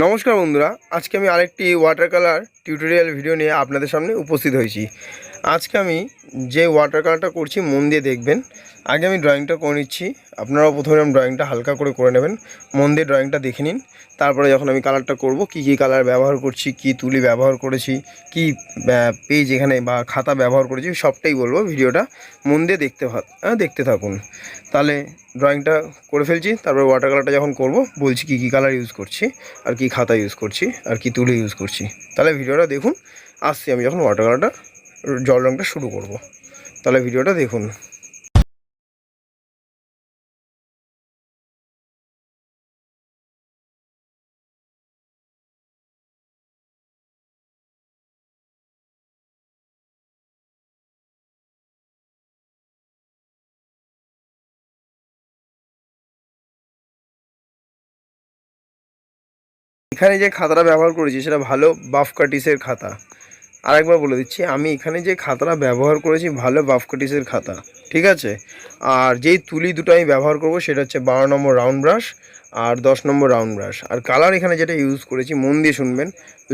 নমস্কার বন্ধুরা, আজকে আমি আরেকটি ওয়াটার কালার টিউটোরিয়াল ভিডিও নিয়ে আপনাদের সামনে উপস্থিত হয়েছি। আজকে আমি যে ওয়াটার কালারটা করছি মন দিয়ে দেখবেন। আগে আমি ড্রয়িংটা করে নিচ্ছি। আপনারাও প্রথমে ড্রয়িংটা হালকা করে নেবেন, মন দিয়ে ড্রয়িংটা দেখে নিন। তারপরে যখন আমি কালারটা করব, কী কী কালার ব্যবহার করছি, কী তুলি ব্যবহার করেছি, কী পেজ এখানে বা খাতা ব্যবহার করেছি, সবটাই বলবো। ভিডিওটা মন দিয়ে দেখতে থাকুন। তাহলে ড্রয়িংটা করে ফেলছি, তারপরে ওয়াটার কালারটা যখন করব বলছি কী কী কালার ইউজ করছি, আর কি খাতা ইউজ করছি, আর কি তুলি ইউজ করছি। তাহলে ভিডিওটা দেখুন। আসছি আমি যখন ওয়াটার কালারটা জল রঙটা শুরু করব, তাহলে ভিডিওটা দেখুন। এখানে যে খাতাটা ব্যবহার করেছি সেটা ভালো বাফ কাটিসের খাতা। আরেকবার বলে দিচ্ছি, আমি এখানে যে খাতাটা ব্যবহার করেছি ভালো বাফ কাটিসের খাতা, ঠিক আছে। আর যেই তুলি দুটো আমি ব্যবহার করব সেটা হচ্ছে 12 নম্বর রাউন্ড ব্রাশ আর 10 নম্বর রাউন্ড ব্রাশ। আর কালার এখানে যেটা ইউজ করেছি মন দিয়ে শুনবেন: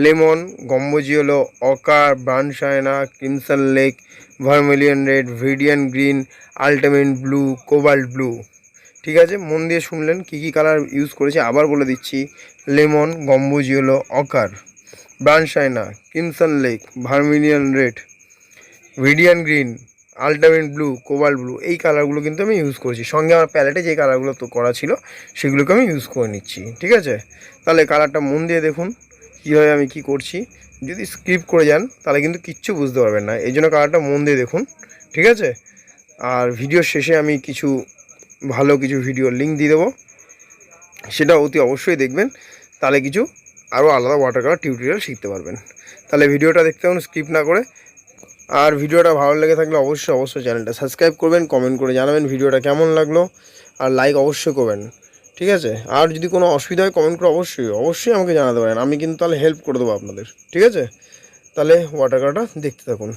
লেমন, গম্বুজিওলো, ochre, brown sienna, crimson lake, vermilion red, viridian green, ultimate blue, cobalt blue. ঠিক আছে, মন দিয়ে শুনলেন কী কী কালার ইউজ করেছি। আবার বলে দিচ্ছি: লেমন, গম্বুজিওলো, ochre, brown sienna, crimson lake, vermilion red, viridian green, ultimate blue, cobalt blue. এই কালারগুলো কিন্তু আমি ইউজ করেছি। সঙ্গে আমার প্যালেটে যে কালারগুলো তো করা ছিল সেগুলোকে আমি ইউজ করে নিচ্ছি, ঠিক আছে। তাহলে কালারটা মন দিয়ে দেখুন কীভাবে আমি কি করছি। যদি স্কিপ করে যান তাহলে কিন্তু কিচ্ছু বুঝতে পারবেন না, এই জন্য কালারটা মন দিয়ে দেখুন, ঠিক আছে। আর ভিডিওর শেষে আমি কিছু ভালো কিছু ভিডিওর লিঙ্ক দিয়ে দেবো, সেটা অতি অবশ্যই দেখবেন। তাহলে কিছু আরও আলাদা ওয়াটার কালার টিউটোরিয়াল শিখতে পারবেন। তাহলে ভিডিওটা দেখতে হবে স্কিপ না করে। আর ভিডিওটা ভালো লেগে থাকলে অবশ্যই চ্যানেলটা সাবস্ক্রাইব করবেন, কমেন্ট করে জানাবেন ভিডিওটা কেমন লাগলো, আর লাইক অবশ্যই করবেন, ঠিক আছে। আর যদি কোনো অসুবিধা হয় কমেন্ট করে অবশ্যই আমাকে জানাতে পারেন, আমি কিন্তু তাহলে হেল্প করে দেবো আপনাদের, ঠিক আছে। তাহলে ওয়াটার কালারটা দেখতে থাকুন।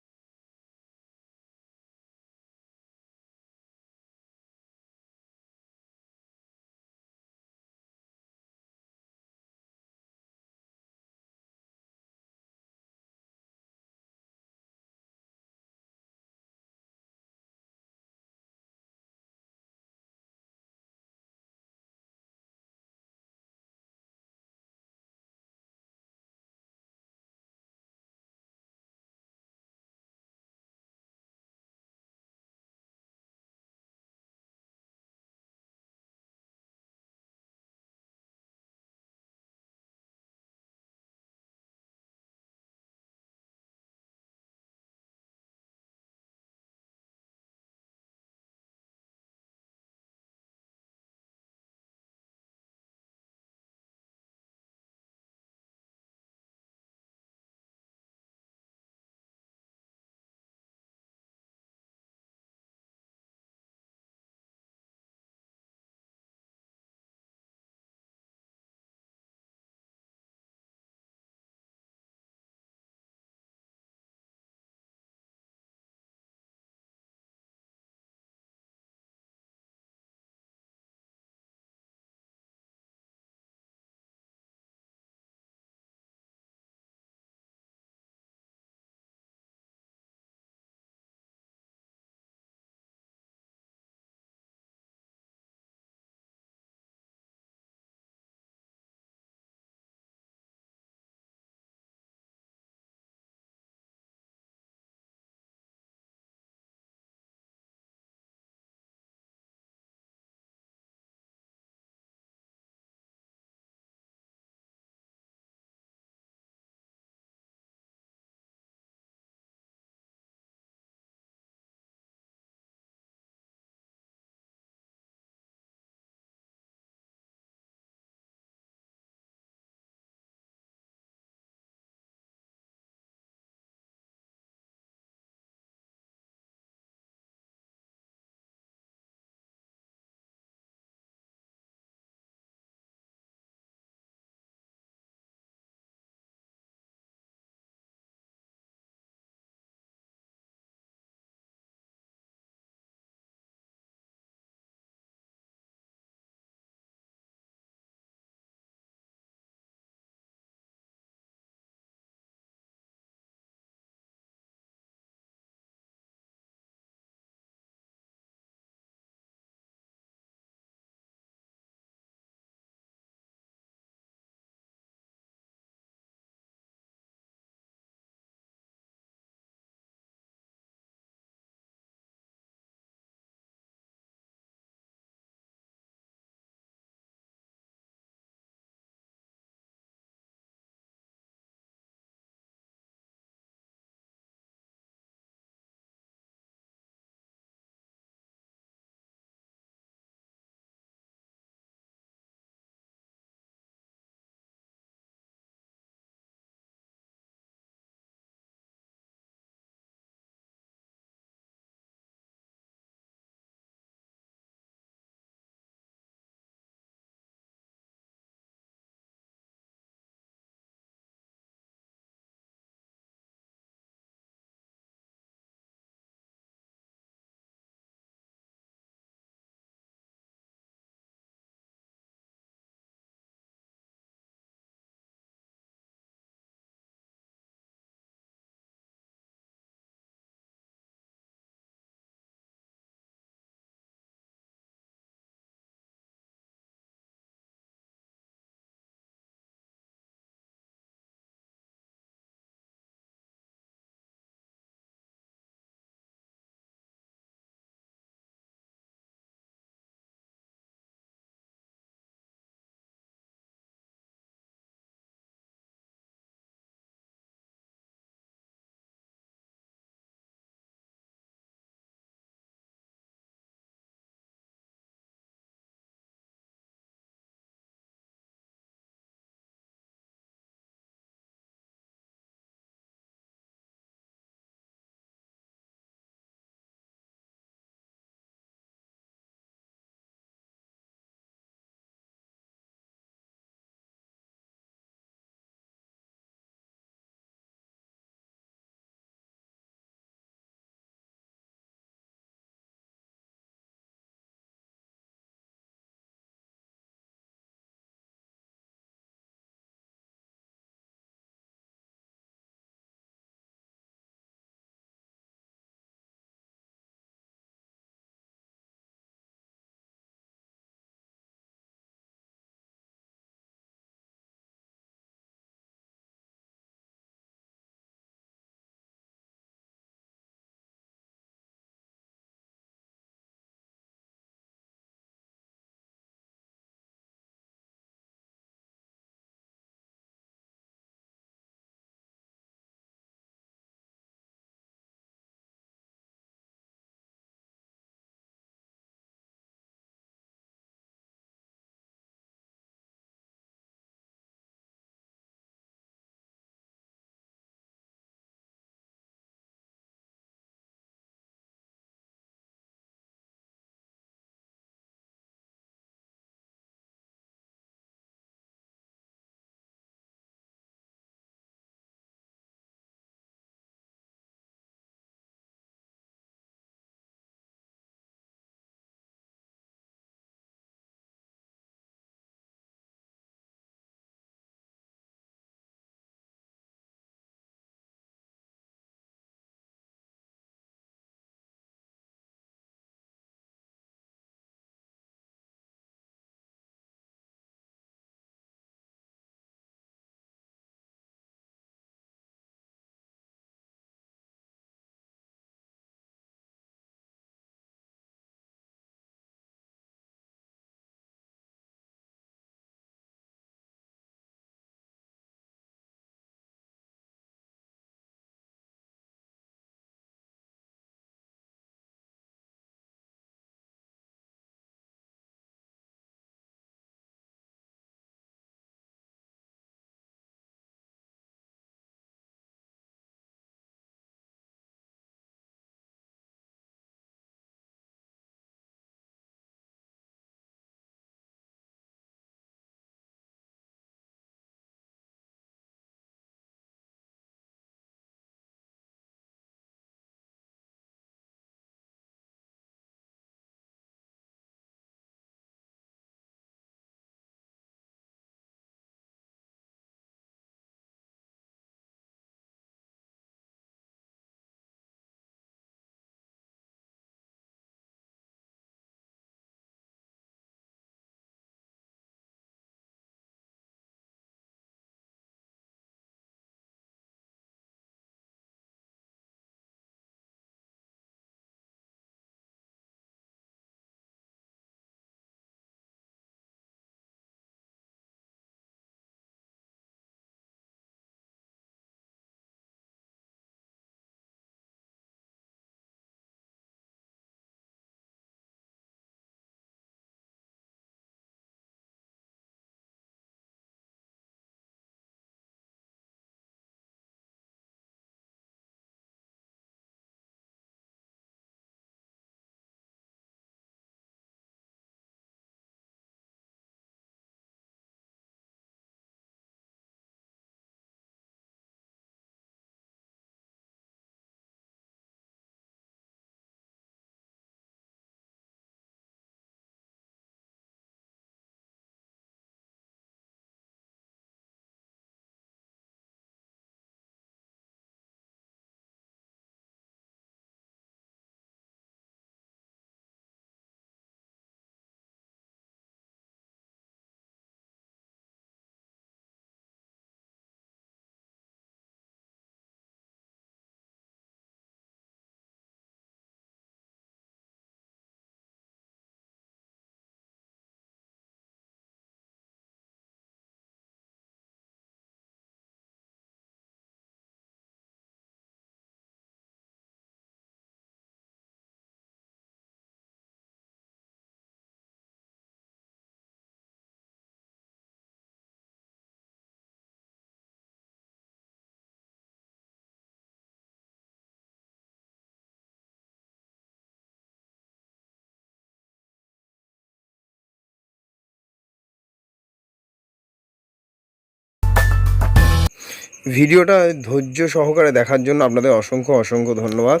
ভিডিওটা ধৈর্য সহকারে দেখার জন্য আপনাদের অসংখ্য অসংখ্য ধন্যবাদ।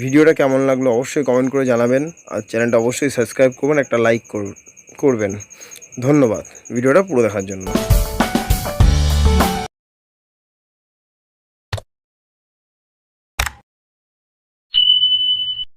ভিডিওটা কেমন লাগলো অবশ্যই কমেন্ট করে জানাবেন, আর চ্যানেলটা অবশ্যই সাবস্ক্রাইব করবেন, একটা লাইক করবেন। ধন্যবাদ ভিডিওটা পুরো দেখার জন্য।